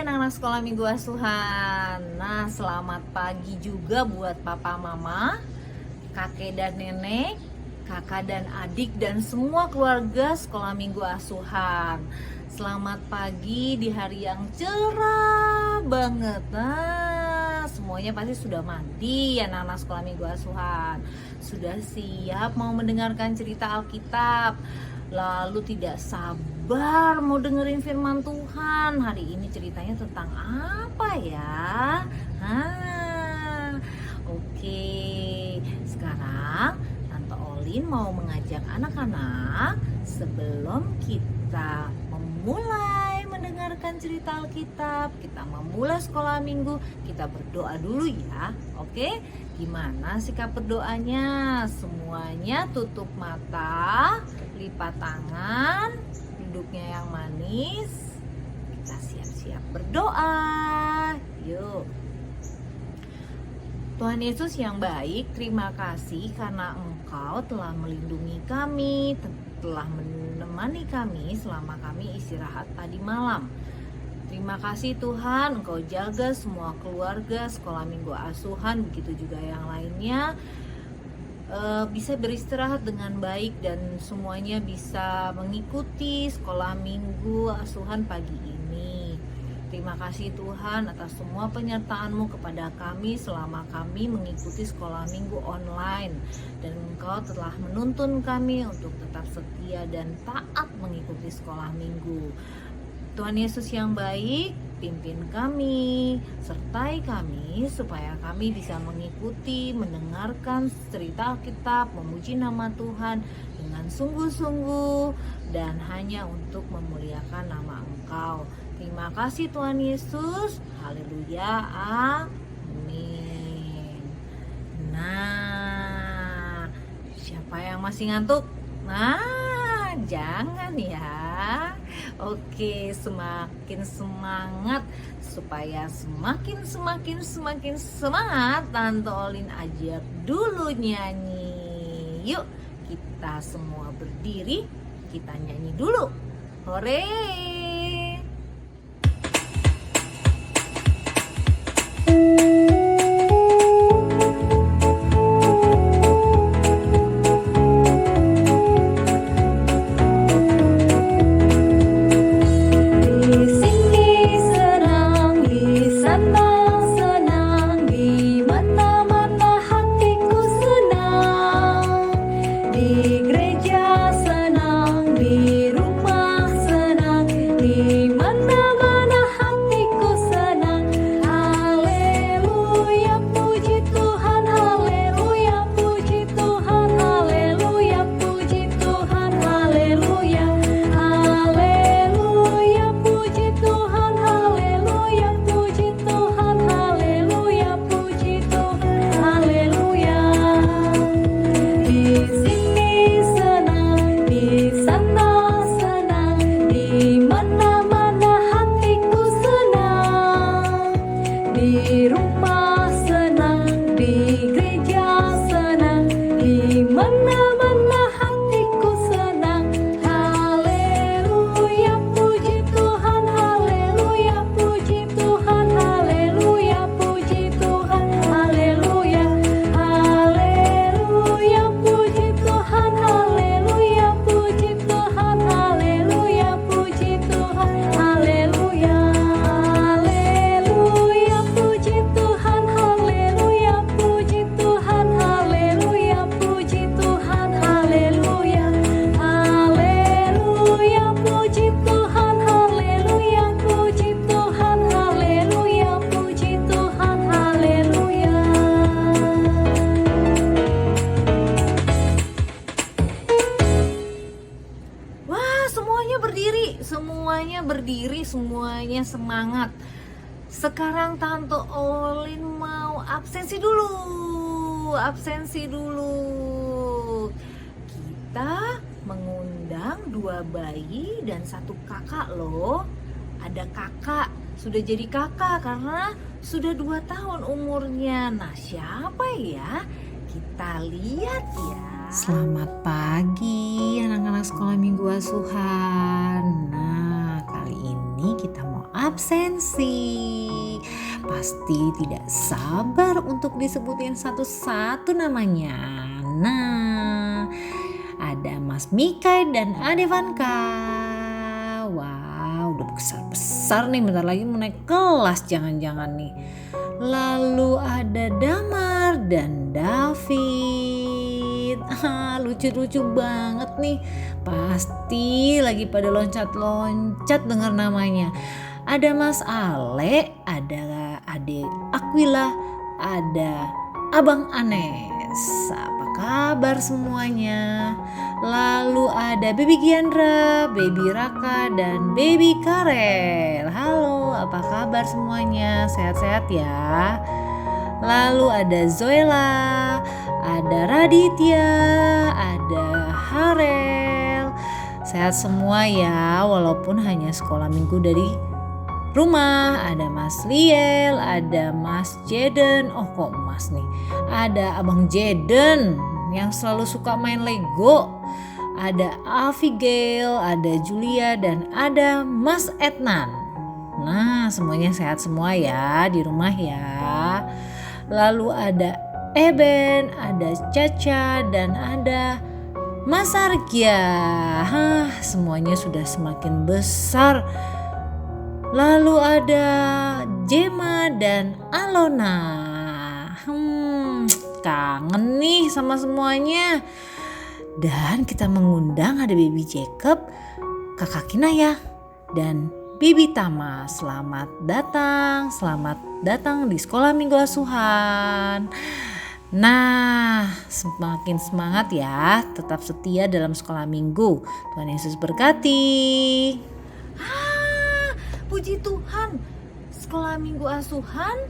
anak-anak sekolah minggu asuhan. Nah, selamat pagi juga buat papa mama, kakek dan nenek, kakak dan adik dan semua keluarga sekolah minggu asuhan. Selamat pagi di hari yang cerah banget. Nah, semuanya pasti sudah mandi ya anak-anak sekolah minggu asuhan. Sudah siap mau mendengarkan cerita Alkitab. Lalu tidak sabar mau dengerin firman Tuhan. Hari ini ceritanya tentang apa ya? Oke. Sekarang Tante Olin mau mengajak anak-anak sebelum kita memulai mendengarkan cerita Alkitab, kita memulai sekolah minggu, kita berdoa dulu ya. Oke? Gimana sikap berdoanya? Semuanya tutup mata, lipat tangan, duduknya yang manis. Kita siap-siap berdoa. Yuk. Tuhan Yesus yang baik, terima kasih karena Engkau telah melindungi kami, telah menemani kami selama kami istirahat tadi malam. Terima kasih Tuhan, Engkau jaga semua keluarga sekolah minggu asuhan, begitu juga yang lainnya bisa beristirahat dengan baik dan semuanya bisa mengikuti sekolah minggu asuhan pagi ini. Terima kasih Tuhan atas semua penyertaan-Mu kepada kami selama kami mengikuti sekolah minggu online. Dan Engkau telah menuntun kami untuk tetap setia dan taat mengikuti sekolah minggu. Tuhan Yesus yang baik, pimpin kami, sertai kami supaya kami bisa mengikuti, mendengarkan cerita Alkitab, memuji nama Tuhan dengan sungguh-sungguh dan hanya untuk memuliakan nama Engkau. Terima kasih Tuhan Yesus. Haleluya. Amin. Nah, siapa yang masih ngantuk? Nah, jangan ya. Oke, semakin semangat supaya semakin semangat. Tante Olin ajak dulu nyanyi. Yuk, kita semua berdiri, kita nyanyi dulu. Hore! Semuanya semangat. Sekarang Tante Olin mau absensi dulu. Kita mengundang 2 bayi dan 1 kakak loh. Ada kakak, sudah jadi kakak karena sudah 2 tahun umurnya. Nah, siapa ya? Kita lihat ya. Selamat pagi anak-anak sekolah minggu asuhan. Nah, kali ini kita mau absensi. Pasti tidak sabar untuk disebutin satu-satu namanya. Nah, ada Mas Mikai dan Adevanka. Wow, udah besar-besar nih, bentar lagi mau naik kelas jangan-jangan nih. Lalu ada Damar dan David. Lucu-lucu banget nih. Pasti lagi pada loncat-loncat dengar namanya. Ada Mas Ale, ada Ade Aquila, ada Abang Anes. Apa kabar semuanya? Lalu ada Baby Giandra, Baby Raka, dan Baby Karel. Halo, apa kabar semuanya? Sehat-sehat ya? Lalu ada Zoela, ada Raditya, ada Harel. Sehat semua ya, walaupun hanya sekolah minggu dari rumah. Ada Mas Liel, ada Mas Jaden. Oh kok Mas nih? Ada Abang Jaden yang selalu suka main Lego. Ada Abigail, ada Julia, dan ada Mas Etnan. Nah, semuanya sehat semua ya di rumah ya. Lalu ada Eben, ada Caca, dan ada Mas Argia. Semuanya sudah semakin besar. Lalu ada Jema dan Alona. Kangen nih sama semuanya. Dan kita mengundang ada Baby Jacob, Kakak Kinaya, dan Baby Tama. Selamat datang di Sekolah Minggu Asuhan. Nah, semakin semangat ya, tetap setia dalam sekolah minggu. Tuhan Yesus berkati. Puji Tuhan, Sekolah Minggu Asuhan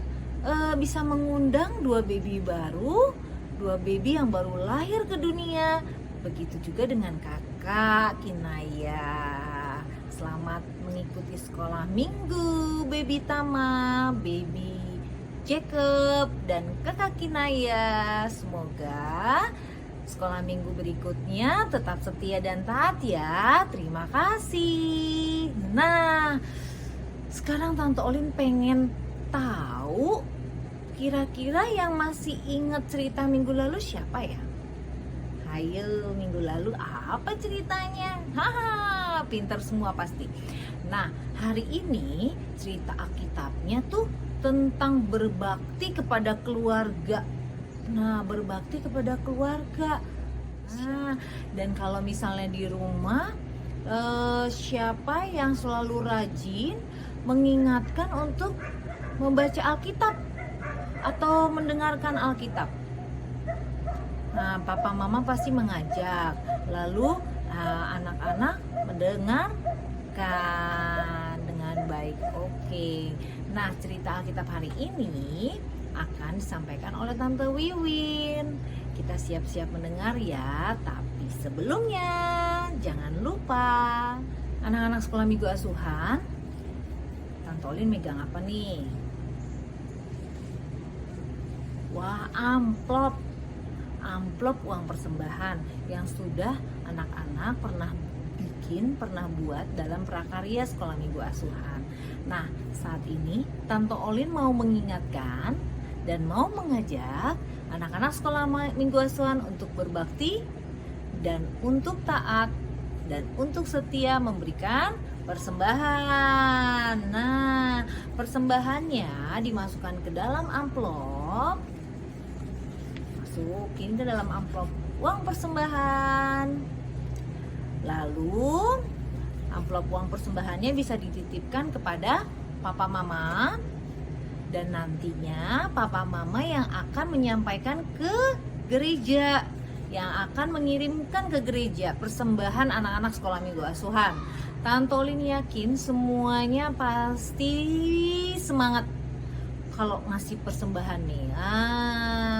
bisa mengundang 2 baby baru, 2 baby yang baru lahir ke dunia. Begitu juga dengan kakak Kinaya. Selamat mengikuti sekolah minggu Baby Tama, Baby Jacob, dan kakak Kinaya. Semoga sekolah minggu berikutnya tetap setia dan taat ya. Terima kasih. Nah, sekarang Tante Olin pengen tahu kira-kira yang masih ingat cerita minggu lalu siapa ya? Hayo, minggu lalu apa ceritanya? Haha, pintar semua pasti. Nah, hari ini cerita Alkitabnya tuh tentang berbakti kepada keluarga. Nah, berbakti kepada keluarga. Nah, dan kalau misalnya di rumah, siapa yang selalu rajin mengingatkan untuk membaca Alkitab atau mendengarkan Alkitab? Nah, papa mama pasti mengajak, lalu anak-anak mendengarkan dengan baik. Oke. Nah, cerita Alkitab hari ini akan disampaikan oleh Tante Wiwin. Kita siap-siap mendengar ya, tapi sebelumnya jangan lupa anak-anak sekolah minggu asuhan, Tante Olin megang apa nih? Wah, amplop uang persembahan yang sudah anak-anak pernah buat dalam prakarya sekolah minggu asuhan. Nah, saat ini Tante Olin mau mengingatkan dan mau mengajak anak-anak sekolah minggu asuhan untuk berbakti dan untuk taat dan untuk setia memberikan persembahan. Nah, persembahannya dimasukkan ke dalam amplop. Masukin ke dalam amplop uang persembahan. Lalu amplop uang persembahannya bisa dititipkan kepada papa mama, dan nantinya papa mama yang akan menyampaikan ke gereja, yang akan mengirimkan ke gereja persembahan anak-anak sekolah minggu asuhan. Tante Olin yakin semuanya pasti semangat kalau ngasih persembahan nih.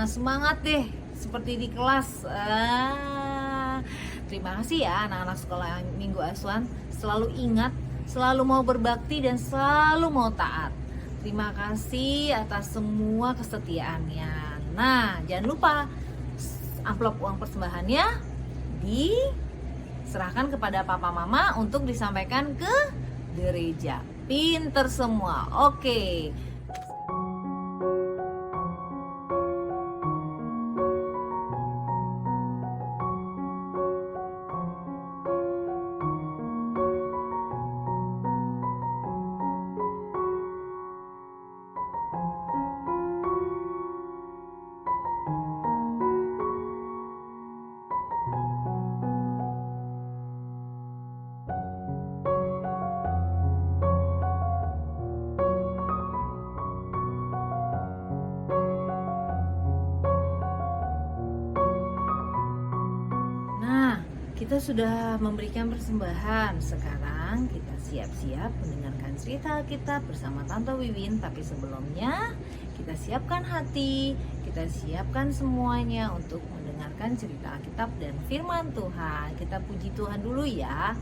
Semangat deh seperti di kelas. Terima kasih ya anak-anak sekolah minggu asuhan, selalu ingat, selalu mau berbakti, dan selalu mau taat. Terima kasih atas semua kesetiaannya. Nah, jangan lupa amplop uang persembahannya diserahkan kepada papa mama untuk disampaikan ke gereja. pinter semua. Oke. Nah, kita sudah memberikan persembahan. Sekarang kita siap-siap mendengarkan cerita Alkitab bersama Tante Wiwin. Tapi sebelumnya kita siapkan hati, kita siapkan semuanya untuk mendengarkan cerita Alkitab dan firman Tuhan. Kita puji Tuhan dulu ya.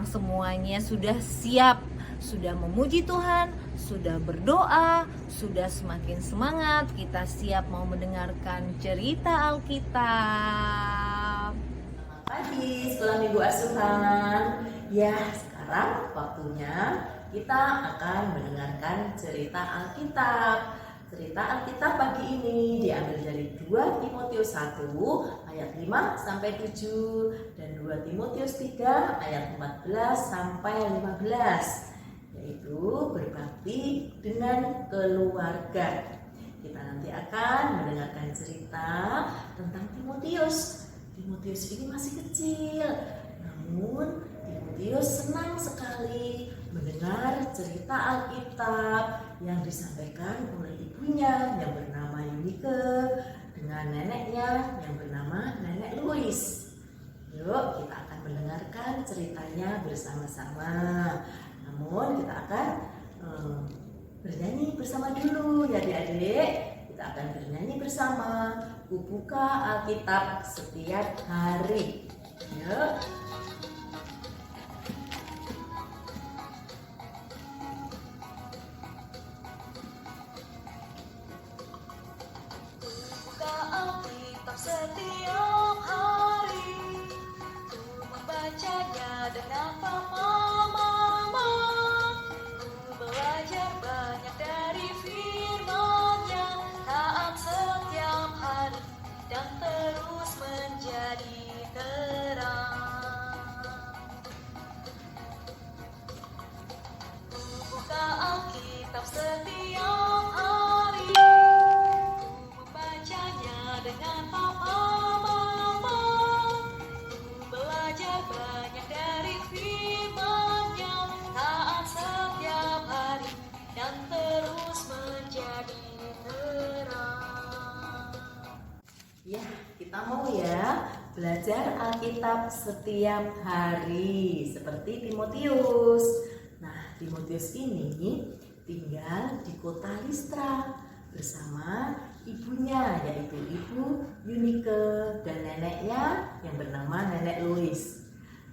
Semuanya sudah siap, sudah memuji Tuhan, sudah berdoa, sudah semakin semangat. Kita siap mau mendengarkan cerita Alkitab. Selamat pagi sekolah minggu asuhan. Ya, sekarang waktunya kita akan mendengarkan cerita Alkitab. Cerita Alkitab pagi ini diambil dari 2 Timotius 1 ayat 5 sampai 7 dan 2 Timotius 3 ayat 14 sampai 15, yaitu berbakti dengan keluarga. Kita nanti akan mendengarkan cerita tentang Timotius. Timotius ini masih kecil, namun Timotius senang sekali mendengar cerita Alkitab yang disampaikan oleh ibunya yang bernama Yunike dengan neneknya yang bernama Nenek Louis. Yuk, kita akan mendengarkan ceritanya bersama-sama. Namun kita akan bernyanyi bersama dulu ya adik-adik. Kita akan bernyanyi bersama. Ku buka Alkitab setiap hari. Yuk. Setiap hari ku membacanya dengan pemahaman, ku belajar banyak dari firman-Nya, taat setiap hari dan terus menjadi terang. belajar Alkitab setiap hari seperti Timotius. Nah, Timotius ini tinggal di kota Listra bersama ibunya, yaitu Ibu Yunike dan neneknya yang bernama Nenek Lois.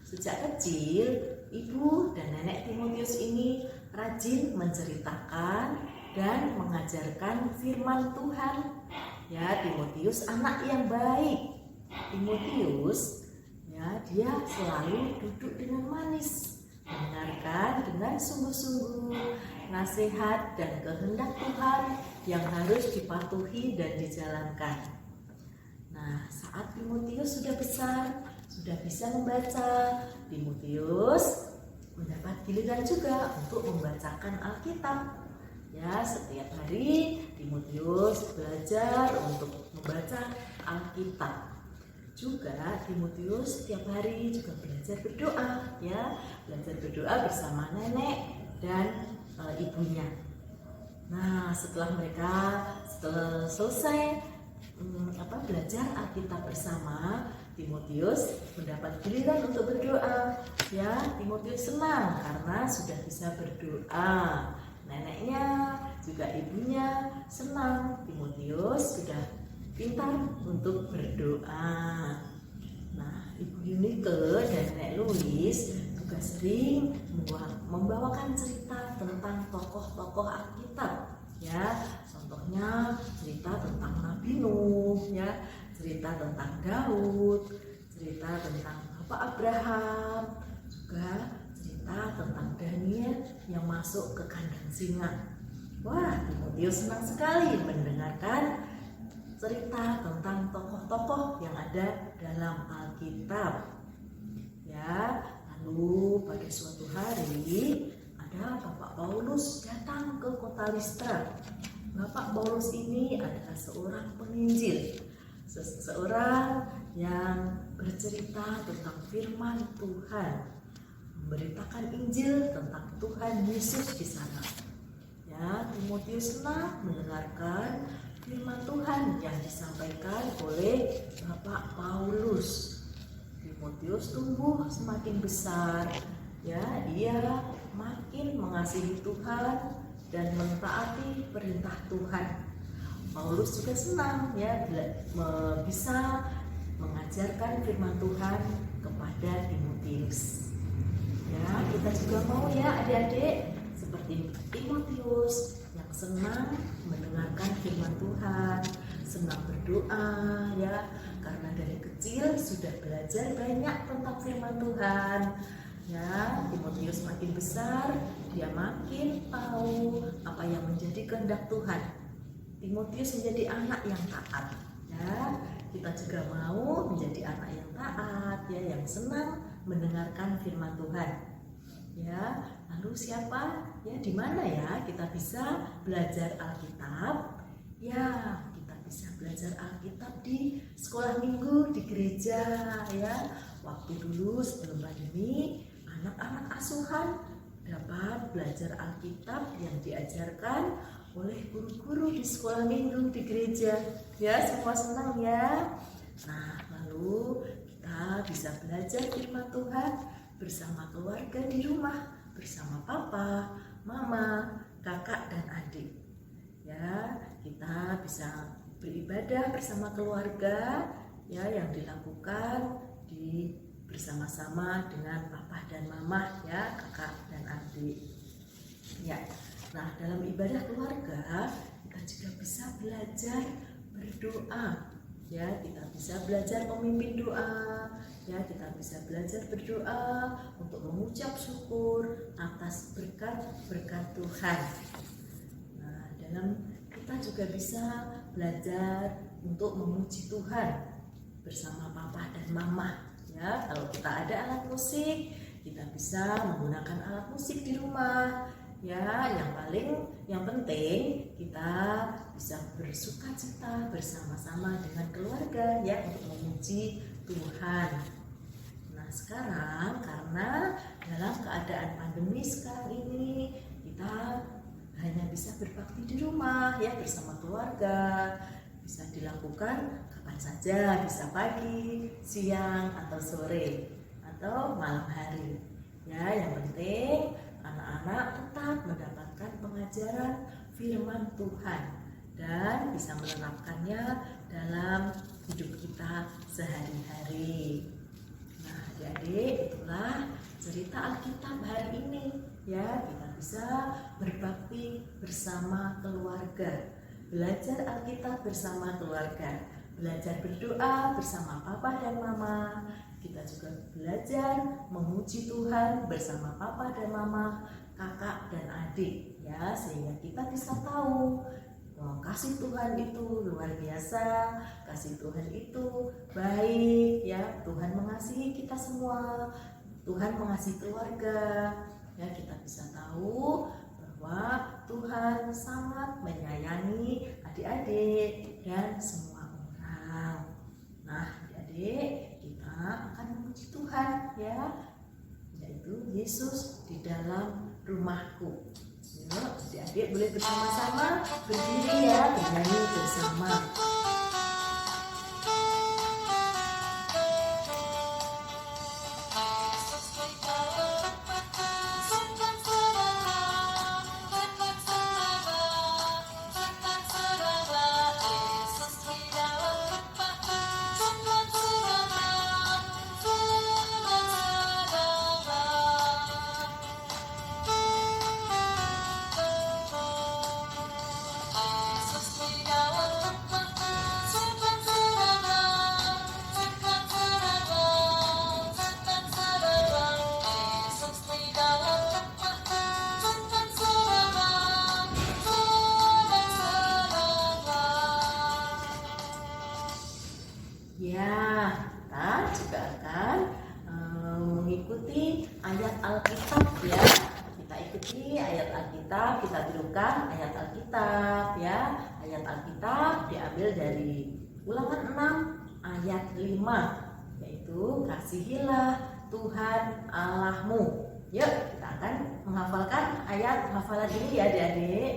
Sejak kecil, ibu dan nenek Timotius ini rajin menceritakan dan mengajarkan firman Tuhan. Ya, Timotius anak yang baik. Timotius, ya, dia selalu duduk dengan manis, mendengarkan dengan sungguh-sungguh nasihat dan kehendak Tuhan yang harus dipatuhi dan dijalankan. Nah, saat Timotius sudah besar, sudah bisa membaca, Timotius mendapat giliran juga untuk membacakan Alkitab. Ya, setiap hari Timotius belajar untuk membaca Alkitab. Juga Timotius setiap hari juga belajar berdoa, ya, belajar berdoa bersama nenek dan ibunya. Nah, setelah mereka selesai belajar Alkitab bersama, Timotius mendapat giliran untuk berdoa. Ya, Timotius senang karena sudah bisa berdoa. Neneknya juga ibunya senang Timotius sudah pintar untuk berdoa. Nah, Ibu Yunike dan Nenek Lois juga sering membawakan cerita tentang tokoh-tokoh Alkitab. Ya, contohnya cerita tentang Nabi Nuh, ya, cerita tentang Daud, cerita tentang Bapak Abraham, juga cerita tentang Daniel yang masuk ke kandang singa. Wah, Timotius senang sekali mendengarkan cerita tentang tokoh-tokoh yang ada dalam Alkitab. Ya, lalu pada suatu hari ada Bapak Paulus datang ke kota Listra. Bapak Paulus ini adalah seorang penginjil, seseorang yang bercerita tentang firman Tuhan, memberitakan Injil tentang Tuhan Yesus di sana. Ya, Timotius senang mendengarkan firman Tuhan yang disampaikan oleh Bapak Paulus. Timotius tumbuh semakin besar, ya, dia makin mengasihi Tuhan dan mentaati perintah Tuhan. Paulus juga senang, ya, bisa mengajarkan firman Tuhan kepada Timotius. Ya, kita juga mau, ya, adik-adik seperti Timotius yang senang mendengarkan firman Tuhan, senang berdoa, ya, karena dari kecil sudah belajar banyak tentang firman Tuhan. Ya, Timotius makin besar, dia makin tahu apa yang menjadi kehendak Tuhan. Timotius menjadi anak yang taat. Ya, kita juga mau menjadi anak yang taat, ya, yang senang mendengarkan firman Tuhan. Ya, lalu siapa, ya, di mana ya kita bisa belajar Alkitab? Ya, kita bisa belajar Alkitab di sekolah minggu di gereja, ya. Waktu dulu sebelum pandemi, anak-anak asuhan dapat belajar Alkitab yang diajarkan oleh guru-guru di sekolah minggu di gereja. Ya, semua senang, ya. Nah, lalu kita bisa belajar firman Tuhan bersama keluarga di rumah, bersama papa, mama, kakak, dan adik. Ya, kita bisa beribadah bersama keluarga, ya, yang dilakukan bersama-sama dengan papa dan mama, ya, kakak dan adik. Ya. Nah, dalam ibadah keluarga kita juga bisa belajar berdoa. Ya, kita bisa belajar memimpin doa, ya, kita bisa belajar berdoa untuk mengucap syukur atas berkat-berkat Tuhan. Nah, kita juga bisa belajar untuk memuji Tuhan bersama papa dan mama. Ya, kalau kita ada alat musik, kita bisa menggunakan alat musik di rumah. Ya, yang penting kita bisa bersukacita bersama-sama dengan keluarga, ya, untuk memuji Tuhan. Nah, sekarang karena dalam keadaan pandemi sekarang ini kita hanya bisa berbakti di rumah, ya, bersama keluarga. Bisa dilakukan kapan saja, bisa pagi, siang, atau sore, atau malam hari. Ya, yang penting anak-anak tetap mendapatkan pengajaran firman Tuhan dan bisa menerapkannya dalam hidup kita sehari-hari. Nah, adik-adik, itulah cerita Alkitab hari ini. Ya, kita bisa berbakti bersama keluarga, belajar Alkitab bersama keluarga, belajar berdoa bersama papa dan mama. Kita juga belajar memuji Tuhan bersama papa dan mama, kakak dan adik, ya, sehingga kita bisa tahu kasih Tuhan itu luar biasa, kasih Tuhan itu baik, ya. Tuhan mengasihi kita semua, Tuhan mengasihi keluarga, ya. Kita bisa tahu bahwa Tuhan sangat menyayangi adik-adik dan semua orang. Nah, adik-adik, kita akan memuji Tuhan, ya, yaitu Yesus di dalam rumahku. Yuk, adik-adik boleh bersama-sama berdiri, ya, bernyanyi bersama. Ya, kita juga akan mengikuti ayat Alkitab, ya. Kita ikuti ayat Alkitab, kita tirukan ayat Alkitab, ya. Ayat Alkitab diambil dari Ulangan 6 ayat 5, yaitu kasihilah Tuhan Allahmu. Yuk, kita akan menghafalkan ayat hafalan ini, ya adik-adik.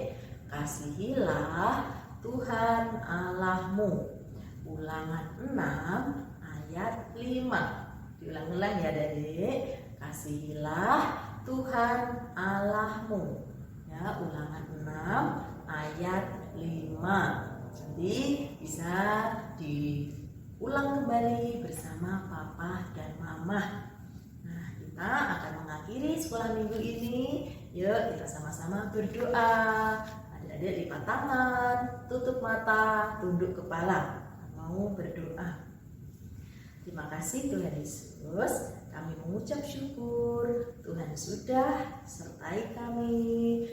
Kasihilah Tuhan Allahmu. Ulangan 6 ayat 5. Diulang-ulang, ya adik-adik. Kasihilah Tuhan Allahmu. Ya, Ulangan 6 ayat 5. Jadi bisa diulang kembali bersama papa dan mama. Nah, kita akan mengakhiri sekolah minggu ini. Yuk, kita sama-sama berdoa. Adik-adik lipat tangan, tutup mata, tunduk kepala. Mau berdoa. Terima kasih Tuhan Yesus, kami mengucap syukur Tuhan sudah sertai kami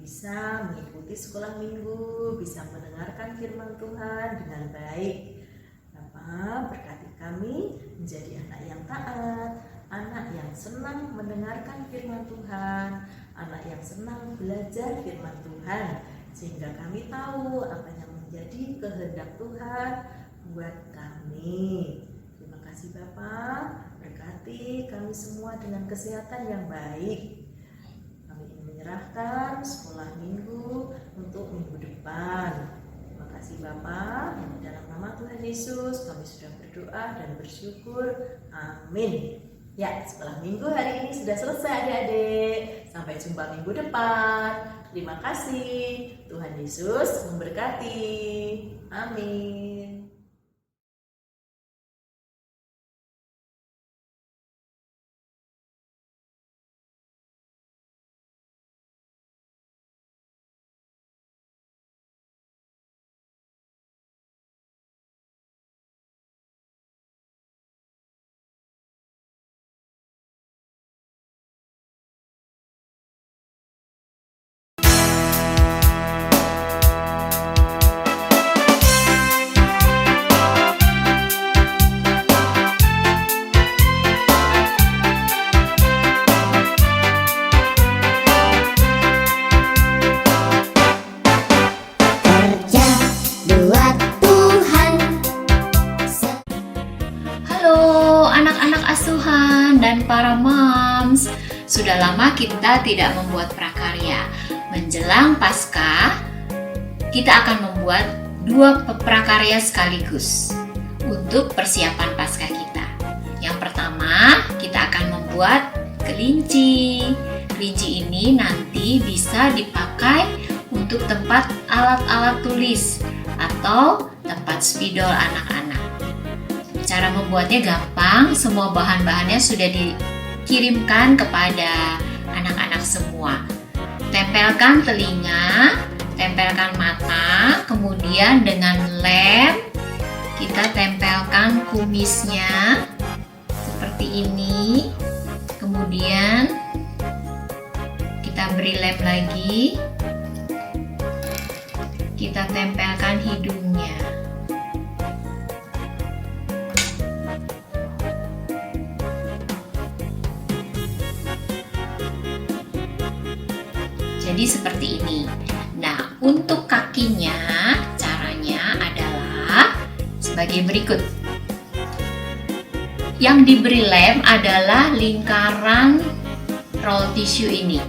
bisa mengikuti sekolah minggu, bisa mendengarkan firman Tuhan dengan baik. Bapa, berkati kami menjadi anak yang taat, anak yang senang mendengarkan firman Tuhan, anak yang senang belajar firman Tuhan, sehingga kami tahu apa yang menjadi kehendak Tuhan buat kami. Terima kasih Bapak, berkati kami semua dengan kesehatan yang baik. Kami ingin menyerahkan sekolah minggu untuk minggu depan. Terima kasih Bapak, dalam nama Tuhan Yesus kami sudah berdoa dan bersyukur. Amin. Ya, sekolah minggu hari ini sudah selesai adik-adik. Sampai jumpa minggu depan. Terima kasih. Tuhan Yesus memberkati. Amin. dan para moms. Sudah lama kita tidak membuat prakarya. Menjelang Paskah, kita akan membuat 2 prakarya sekaligus. untuk persiapan Paskah kita. Yang pertama, kita akan membuat kelinci. Kelinci ini nanti bisa dipakai untuk tempat alat-alat tulis atau tempat spidol anak-anak. Cara membuatnya gampang, semua bahan-bahannya sudah dikirimkan kepada anak-anak semua. Tempelkan telinga, tempelkan mata, kemudian dengan lem kita tempelkan kumisnya seperti ini. Kemudian kita beri lem lagi, kita tempelkan hidungnya. Jadi seperti ini. Nah, untuk kakinya caranya adalah sebagai berikut. Yang diberi lem adalah lingkaran roll tissue ini.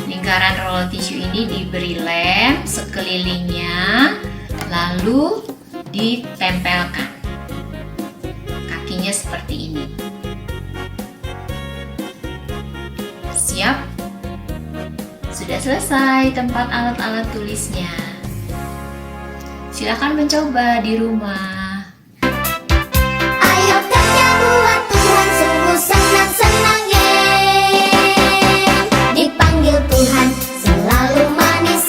Lingkaran roll tissue ini diberi lem sekelilingnya, lalu ditempelkan. Kakinya seperti ini. Siap? Sudah selesai tempat alat-alat tulisnya. Silakan mencoba di rumah. Ayo kerja buat Tuhan, sungguh senang-senang dipanggil Tuhan, selalu manis.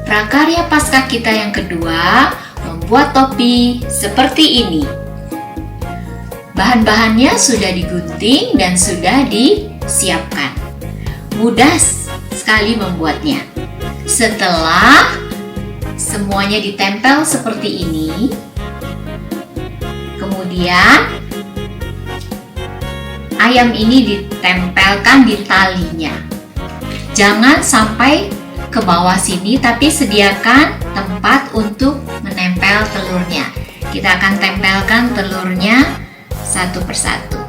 Prakarya Paskah kita yang kedua, membuat topi seperti ini. Bahan-bahannya sudah digunting dan sudah disiapkan. Mudah sekali membuatnya. Setelah semuanya ditempel seperti ini, kemudian ayam ini ditempelkan di talinya. Jangan sampai ke bawah sini, tapi sediakan tempat untuk menempel telurnya. Kita akan tempelkan telurnya satu persatu.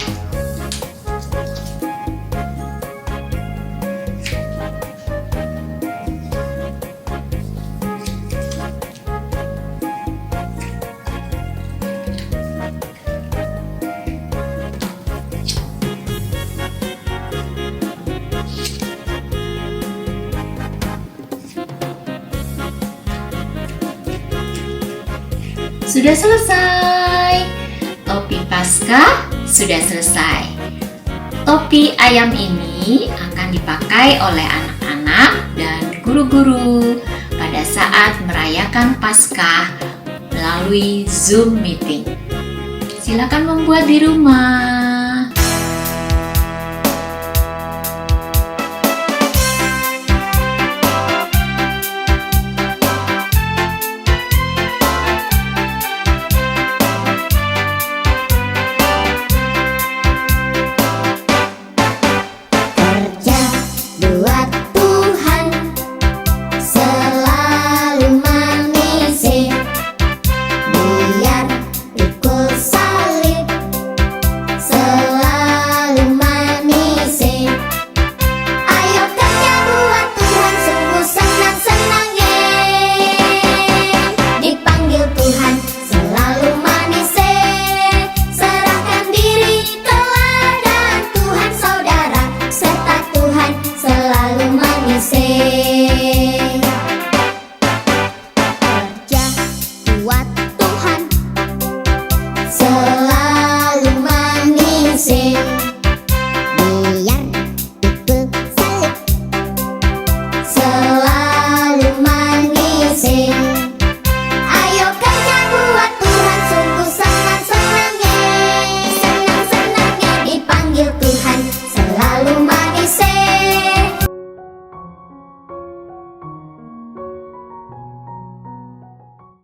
Sudah selesai. Topi Paskah sudah selesai. Topi ayam ini akan dipakai oleh anak-anak dan guru-guru pada saat merayakan Paskah melalui Zoom meeting. Silakan membuat di rumah.